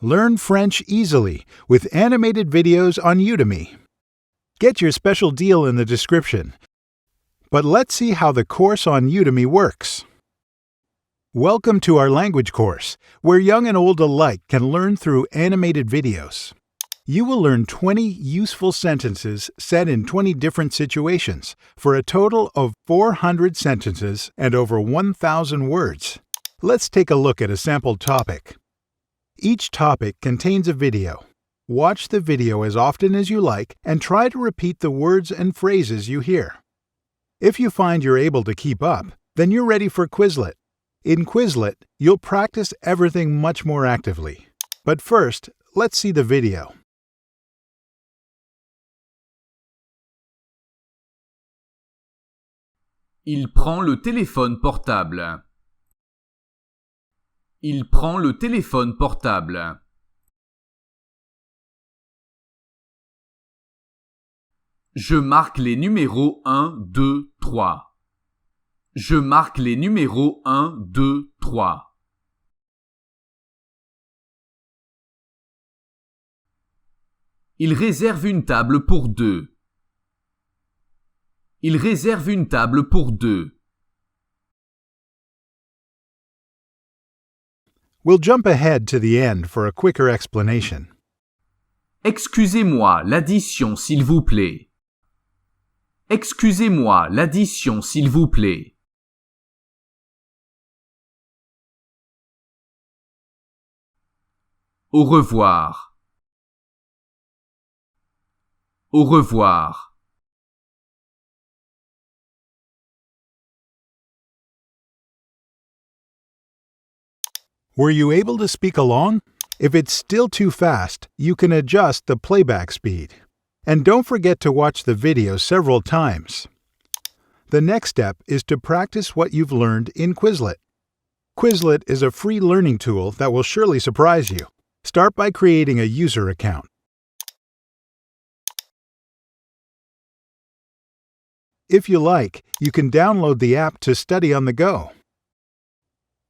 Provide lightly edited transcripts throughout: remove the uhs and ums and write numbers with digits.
Learn French easily with animated videos on Udemy. Get your special deal in the description. But let's see how the course on Udemy works. Welcome to our language course, where young and old alike can learn through animated videos. You will learn 20 useful sentences set in 20 different situations for a total of 400 sentences and over 1,000 words. Let's take a look at a sample topic. Each topic contains a video. Watch the video as often as you like and try to repeat the words and phrases you hear. If you find you're able to keep up, then you're ready for Quizlet. In Quizlet, you'll practice everything much more actively. But first, let's see the video. Il prend le téléphone portable. Il prend le téléphone portable. Je marque les numéros 1, 2, 3. Je marque les numéros 1, 2, 3. Il réserve une table pour deux. Il réserve une table pour deux. We'll jump ahead to the end for a quicker explanation. Excusez-moi, l'addition, s'il vous plaît. Excusez-moi, l'addition, s'il vous plaît. Au revoir. Au revoir. Were you able to speak along? If it's still too fast, you can adjust the playback speed. And don't forget to watch the video several times. The next step is to practice what you've learned in Quizlet. Quizlet is a free learning tool that will surely surprise you. Start by creating a user account. If you like, you can download the app to study on the go.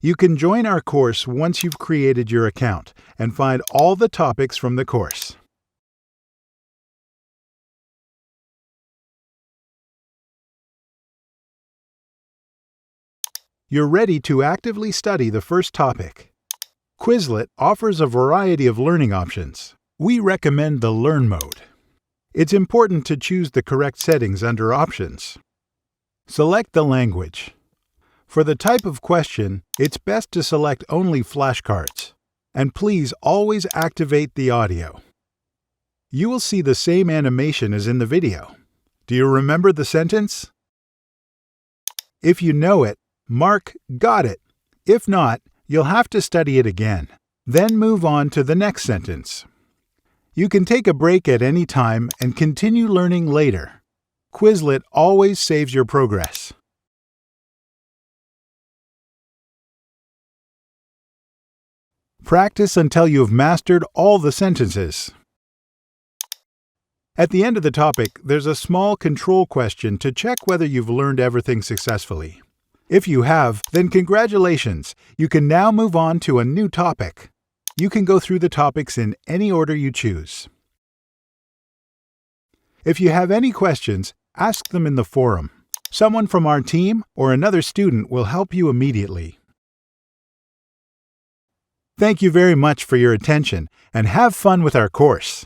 You can join our course once you've created your account and find all the topics from the course. You're ready to actively study the first topic. Quizlet offers a variety of learning options. We recommend the Learn mode. It's important to choose the correct settings under Options. Select the language. For the type of question, it's best to select only flashcards. And please always activate the audio. You will see the same animation as in the video. Do you remember the sentence? If you know it, mark Got it. If not, you'll have to study it again. Then move on to the next sentence. You can take a break at any time and continue learning later. Quizlet always saves your progress. Practice until you have mastered all the sentences. At the end of the topic, there's a small control question to check whether you've learned everything successfully. If you have, then congratulations! You can now move on to a new topic. You can go through the topics in any order you choose. If you have any questions, ask them in the forum. Someone from our team or another student will help you immediately. Thank you very much for your attention, and have fun with our course.